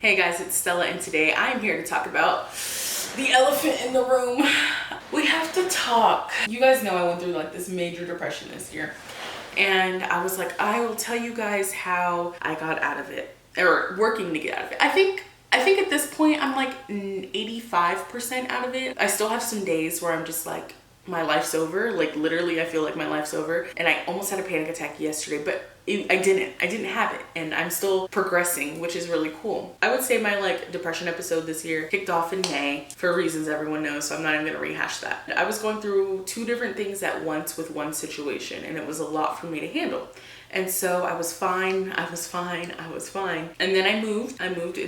Hey guys, it's Stella, and today I am here to talk about the elephant in the room. We have to talk. You guys know I went through like this major depression this year, and I was like, I will tell you guys how I got out of it, or working to get out of it. I think at this point I'm like 85% out of it. I still have some days where I'm just like, my life's over. Like literally I feel like my life's over, and I almost had a panic attack yesterday, but I didn't have it, and I'm still progressing, which is really cool. I would say my like depression episode this year kicked off in May for reasons everyone knows, so I'm not even gonna rehash that. I was going through two different things at once with one situation, and it was a lot for me to handle. And so I was fine. And then I moved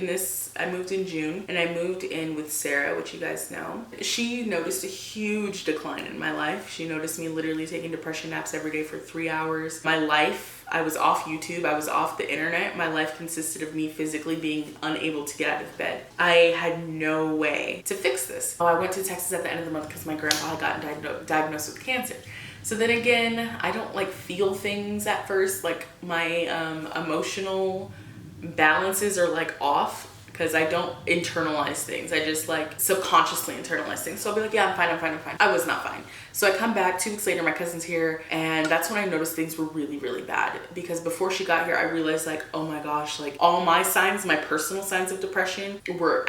in June, and I moved in with Sarah, which you guys know. She noticed a huge decline in my life. She noticed me literally taking depression naps every day for 3 hours. My life, I was off YouTube, I was off the internet. My life consisted of me physically being unable to get out of bed. I had no way to fix this. So I went to Texas at the end of the month because my grandpa had gotten diagnosed with cancer. So then again, I don't like feel things at first. Like my emotional balances are like off because I don't internalize things. I just like subconsciously internalize things. So I'll be like, yeah, I'm fine. I was not fine. So I come back 2 weeks later, my cousin's here, and that's when I noticed things were really, really bad. Because before she got here, I realized like, oh my gosh, like all my signs, my personal signs of depression were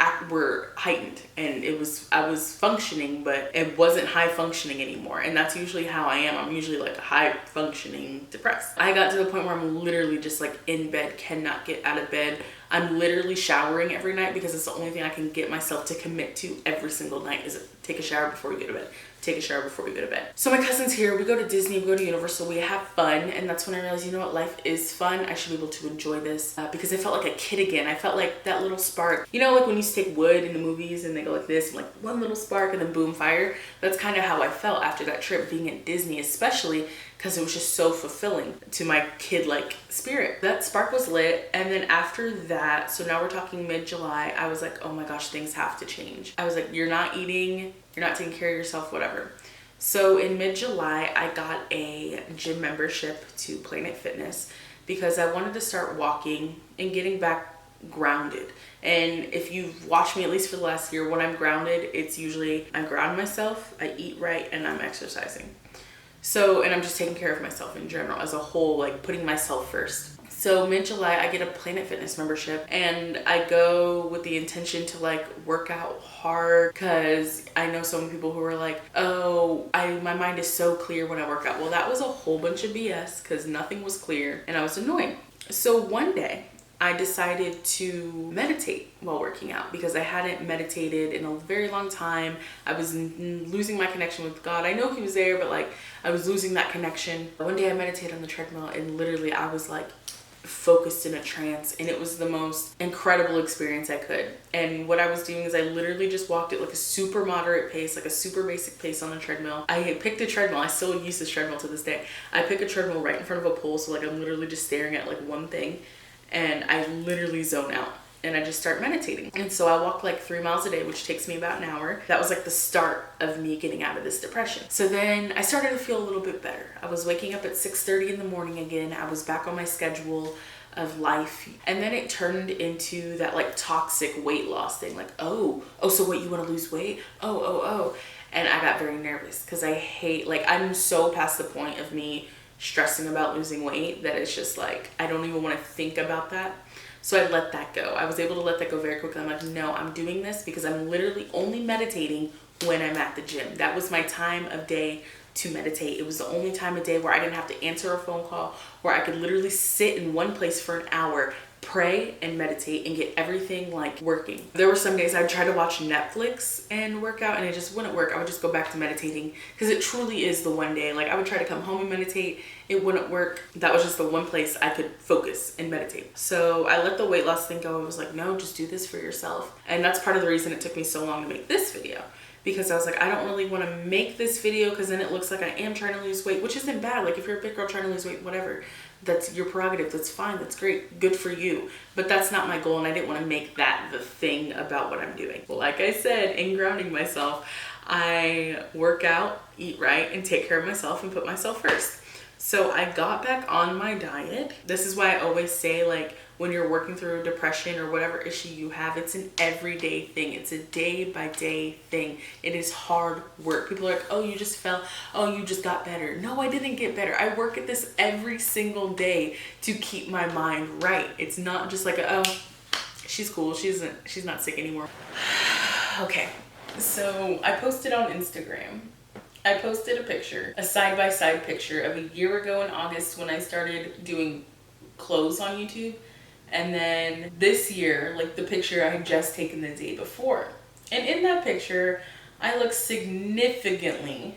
heightened. And I was functioning, but it wasn't high functioning anymore. And that's usually how I am. I'm usually like high functioning depressed. I got to the point where I'm literally just like in bed, cannot get out of bed. I'm literally showering every night because it's the only thing I can get myself to commit to every single night is take a shower before we go to bed. Take a shower before we go to bed. So my cousin's here, we go to Disney, we go to Universal, we have fun, and that's when I realized, you know what, life is fun. I should be able to enjoy this because I felt like a kid again. I felt like that little spark. You know, like when you used to take wood in the movies and they go like this, and like one little spark and then boom, fire. That's kind of how I felt after that trip being at Disney, especially because it was just so fulfilling to my kid-like spirit. That spark was lit, and then after that, so now we're talking mid-July, I was like, oh my gosh, things have to change. I was like, you're not eating, you're not taking care of yourself, whatever. So in mid-July, I got a gym membership to Planet Fitness because I wanted to start walking and getting back grounded. And if you've watched me at least for the last year, when I'm grounded, it's usually I ground myself, I eat right, and I'm exercising. So, and I'm just taking care of myself in general as a whole, like putting myself first. So mid-July, I get a Planet Fitness membership, and I go with the intention to like work out hard because I know so many people who are like, oh, my mind is so clear when I work out. Well, that was a whole bunch of BS because nothing was clear and I was annoying. So one day, I decided to meditate while working out because I hadn't meditated in a very long time. I was losing my connection with God. I know he was there, but like I was losing that connection. One day I meditated on the treadmill, and literally I was like focused in a trance, and it was the most incredible experience I could. And what I was doing is I literally just walked at like a super moderate pace, like a super basic pace on the treadmill. I had picked a treadmill. I still use this treadmill to this day. I pick a treadmill right in front of a pole, so like I'm literally just staring at like one thing, and I literally zone out and I just start meditating. And so I walk like 3 miles a day, which takes me about an hour. That was like the start of me getting out of this depression. So then I started to feel a little bit better. I was waking up at 6:30 in the morning again. I was back on my schedule of life. And then it turned into that like toxic weight loss thing. Like, oh, so what, you want to lose weight? Oh. And I got very nervous because I hate, like I'm so past the point of me stressing about losing weight that it's just like I don't even want to think about that. So I let that go. I was able to let that go very quickly. I'm like, no, I'm doing this because I'm literally only meditating when I'm at the gym. That was my time of day to meditate. It was the only time of day where I didn't have to answer a phone call, where I could literally sit in one place for an hour, pray and meditate and get everything like working. There were some days I'd try to watch Netflix and work out, and it just wouldn't work. I would just go back to meditating because it truly is the one day. Like I would try to come home and meditate, it wouldn't work. That was just the one place I could focus and meditate. So I let the weight loss thing go. I was like, no, just do this for yourself. And that's part of the reason it took me so long to make this video, because I was like, I don't really want to make this video because then it looks like I am trying to lose weight, which isn't bad. Like if you're a big girl trying to lose weight, whatever, that's your prerogative. That's fine. That's great. Good for you. But that's not my goal, and I didn't want to make that the thing about what I'm doing. Well, like I said, in grounding myself, I work out, eat right, and take care of myself and put myself first. So I got back on my diet. This is why I always say, like, when you're working through depression or whatever issue you have, it's an everyday thing. It's a day by day thing. It is hard work. People are like, oh, you just fell. Oh, you just got better. No, I didn't get better. I work at this every single day to keep my mind right. It's not just like, oh, she's cool. She's not sick anymore. Okay. So I posted on Instagram. I posted a picture, a side-by-side picture of a year ago in August when I started doing clothes on YouTube. And then this year, like the picture I had just taken the day before. And in that picture, I look significantly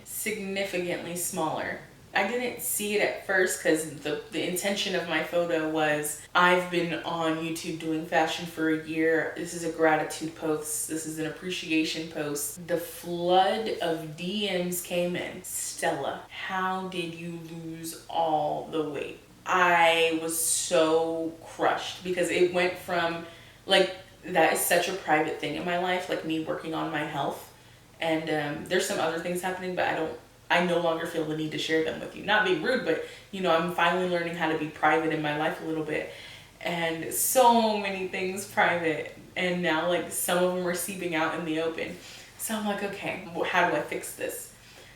smaller. I didn't see it at first because the intention of my photo was, I've been on YouTube doing fashion for a year. This is a gratitude post. This is an appreciation post. The flood of DMs came in. Stella, how did you lose all the weight? I was so crushed because it went from, like, that is such a private thing in my life, like me working on my health. And there's some other things happening, but I no longer feel the need to share them with you. Not being rude, but you know, I'm finally learning how to be private in my life a little bit. And so many things private. And now like some of them are seeping out in the open. So I'm like, okay, how do I fix this?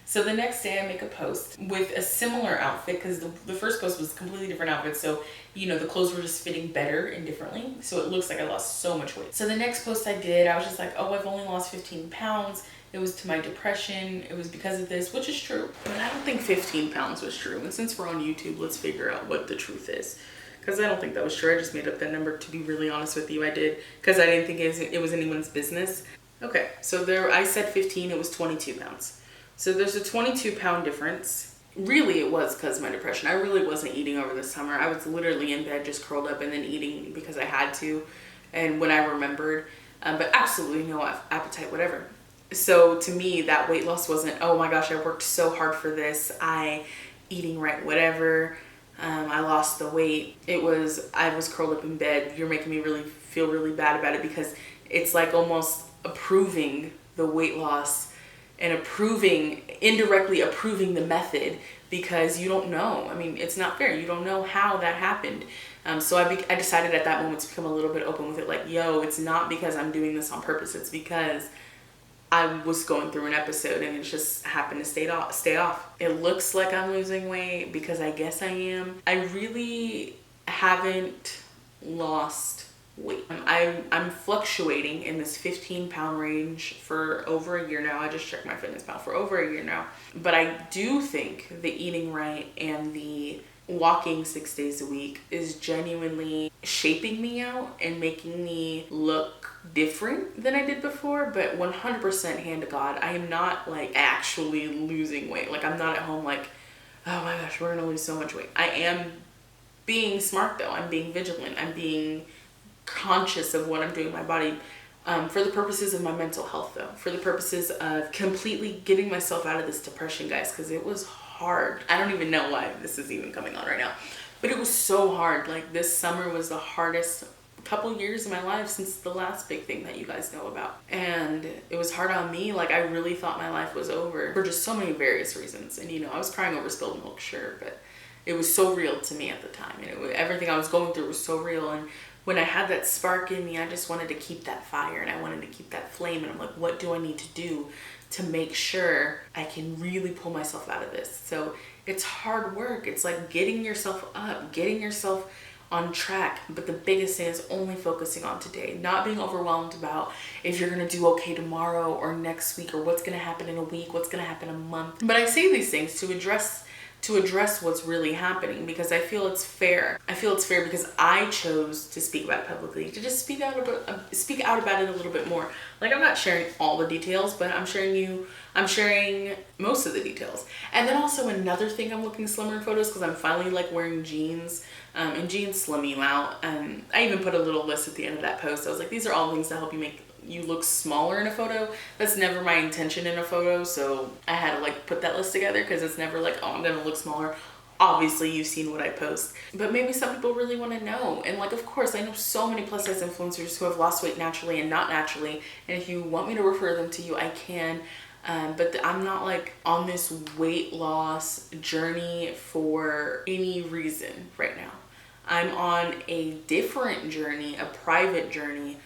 So the next day I make a post with a similar outfit because the first post was a completely different outfit. So, you know, the clothes were just fitting better and differently. So it looks like I lost so much weight. So the next post I did, I was just like, oh, I've only lost 15 pounds. It was to my depression. It was because of this, which is true. But I don't think 15 pounds was true. And since we're on YouTube, let's figure out what the truth is. Because I don't think that was true. I just made up that number, to be really honest with you. I did. Because I didn't think it was anyone's business. Okay, so there I said 15, it was 22 pounds. So there's a 22-pound difference. Really, it was because of my depression. I really wasn't eating over the summer. I was literally in bed just curled up and then eating because I had to and when I remembered, but absolutely no appetite, whatever. So to me, that weight loss wasn't, oh my gosh, I worked so hard for this. Eating right, whatever. I lost the weight. It was, I was curled up in bed. You're making me really feel really bad about it because it's like almost approving the weight loss and indirectly approving the method because you don't know. I mean, it's not fair. You don't know how that happened. So I decided at that moment to become a little bit open with it. Like, yo, it's not because I'm doing this on purpose. It's because I was going through an episode and it just happened to stay off. It looks like I'm losing weight because I guess I am. I really haven't lost weight. I'm fluctuating in this 15-pound range for over a year now. I just checked my fitness pal for over a year now. But I do think the eating right and the walking 6 days a week is genuinely shaping me out and making me look different than I did before. But 100% hand to God, I am not like actually losing weight. Like I'm not at home like, oh my gosh, we're gonna lose so much weight. I am being smart though. I'm being vigilant. I'm being conscious of what I'm doing with my body for the purposes of my mental health though, for the purposes of completely getting myself out of this depression, guys, because it was hard. I don't even know why this is even coming on right now, but it was so hard. Like this summer was the hardest couple years of my life since the last big thing that you guys know about, and it was hard on me. Like I really thought my life was over for just so many various reasons. And you know, I was crying over spilled milk, sure, but it was so real to me at the time, and everything I was going through was so real. And when I had that spark in me, I just wanted to keep that fire and I wanted to keep that flame. And I'm like, what do I need to do to make sure I can really pull myself out of this? So it's hard work. It's like getting yourself up, getting yourself on track. But the biggest thing is only focusing on today, not being overwhelmed about if you're going to do okay tomorrow or next week or what's going to happen in a week, what's going to happen in a month. But I say these things to address what's really happening because I feel it's fair. I feel it's fair because I chose to speak about it publicly, to just speak out about it a little bit more. Like I'm not sharing all the details, but I'm sharing most of the details. And then also another thing, I'm looking slimmer in photos because I'm finally like wearing jeans, and jeans slim you out. I even put a little list at the end of that post. I was like, these are all things that help you make you look smaller in a photo. That's never my intention in a photo, so I had to like put that list together because it's never like, oh, I'm gonna look smaller. Obviously you've seen what I post, but maybe some people really want to know. And like, of course, I know so many plus size influencers who have lost weight naturally and not naturally, and if you want me to refer them to you, I can. But I'm not like on this weight loss journey for any reason right now. I'm on a different journey, a private journey,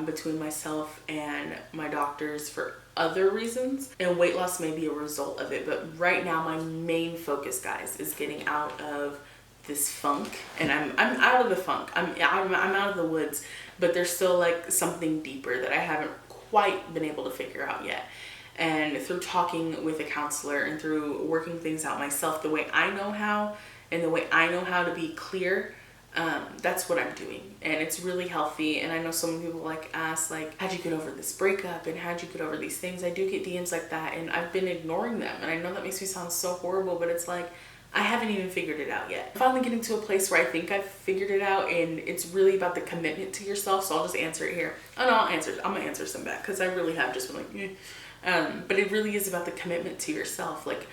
between myself and my doctors for other reasons, and weight loss may be a result of it. But right now my main focus, guys, is getting out of this funk. And I'm out of the funk. I'm out of the woods, but there's still like something deeper that I haven't quite been able to figure out yet. And through talking with a counselor and through working things out myself the way I know how, and the way I know how to be clear, that's what I'm doing, and it's really healthy. And I know so many people like ask, like, how'd you get over this breakup, and how'd you get over these things? I do get DMs like that, and I've been ignoring them, and I know that makes me sound so horrible, but it's like, I haven't even figured it out yet. I'm finally getting to a place where I think I've figured it out, and it's really about the commitment to yourself. So I'll just answer it here. Oh no, I'm gonna answer some back, because I really have just been like, but it really is about the commitment to yourself, like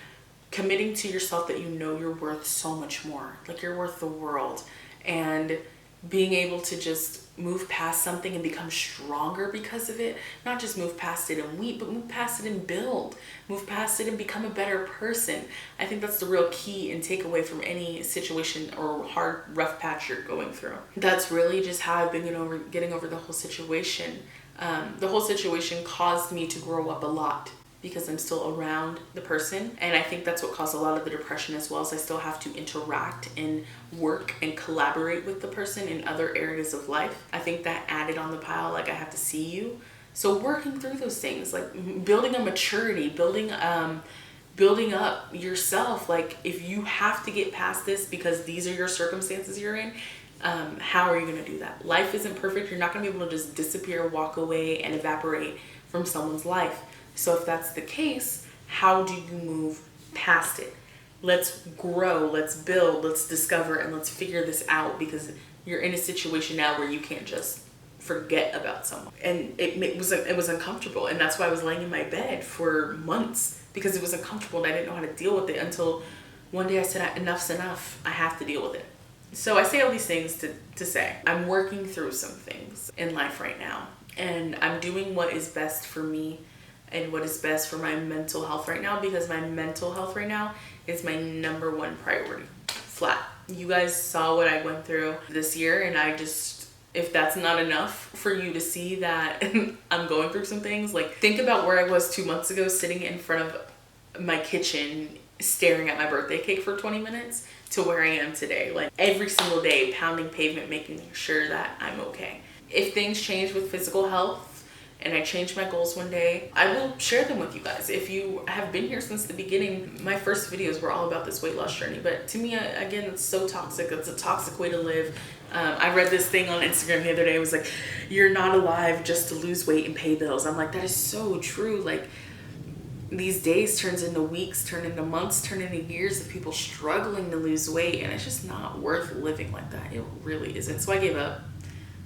committing to yourself that you know you're worth so much more, like you're worth the world, and being able to just move past something and become stronger because of it. Not just move past it and weep, but move past it and build. Move past it and become a better person. I think that's the real key and takeaway from any situation or hard, rough patch you're going through. That's really just how I've been getting over the whole situation. The whole situation caused me to grow up a lot, because I'm still around the person. And I think that's what caused a lot of the depression as well, is I still have to interact and work and collaborate with the person in other areas of life. I think that added on the pile, like I have to see you. So working through those things, like building a maturity, building up yourself. Like if you have to get past this because these are your circumstances you're in, how are you gonna do that? Life isn't perfect. You're not gonna be able to just disappear, walk away, and evaporate from someone's life. So if that's the case, how do you move past it? Let's grow, let's build, let's discover, and let's figure this out, because you're in a situation now where you can't just forget about someone. And it was uncomfortable, and that's why I was laying in my bed for months, because it was uncomfortable and I didn't know how to deal with it, until one day I said, enough's enough, I have to deal with it. So I say all these things to say I'm working through some things in life right now, and I'm doing what is best for me and what is best for my mental health right now, because my mental health right now is my number one priority. Flat. You guys saw what I went through this year, and if that's not enough for you to see that I'm going through some things, like think about where I was 2 months ago, sitting in front of my kitchen staring at my birthday cake for 20 minutes to where I am today. Like every single day, pounding pavement, making sure that I'm okay. If things change with physical health, and I change my goals one day, I will share them with you guys. If you have been here since the beginning, my first videos were all about this weight loss journey. But to me, again, it's so toxic. It's a toxic way to live. I read this thing on Instagram the other day. It was like, you're not alive just to lose weight and pay bills. I'm like, that is so true. Like these days turns into weeks, turn into months, turn into years of people struggling to lose weight. And it's just not worth living like that. It really isn't. So I gave up.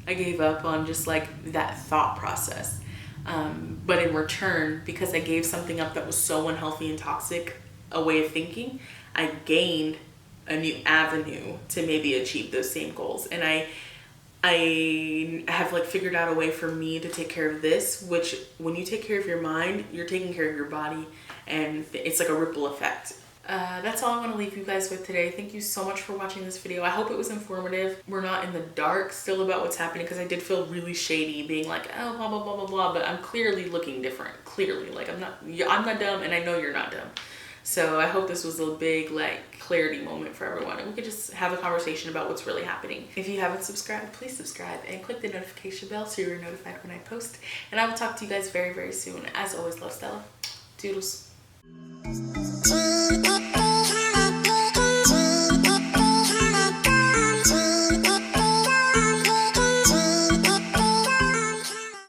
I gave up on just like that thought process. But in return, because I gave something up that was so unhealthy and toxic, a way of thinking, I gained a new avenue to maybe achieve those same goals. And I have like figured out a way for me to take care of this, which when you take care of your mind, you're taking care of your body, and it's like a ripple effect. That's all I'm going to leave you guys with today. Thank you so much for watching this video. I hope it was informative. We're not in the dark still about what's happening, because I did feel really shady being like, oh, blah, blah, blah, blah, blah, but I'm clearly looking different. Clearly, like I'm not dumb, and I know you're not dumb. So I hope this was a big like clarity moment for everyone, and we could just have a conversation about what's really happening. If you haven't subscribed, please subscribe and click the notification bell so you're notified when I post. And I will talk to you guys very, very soon. As always, love, Stella. Toodles.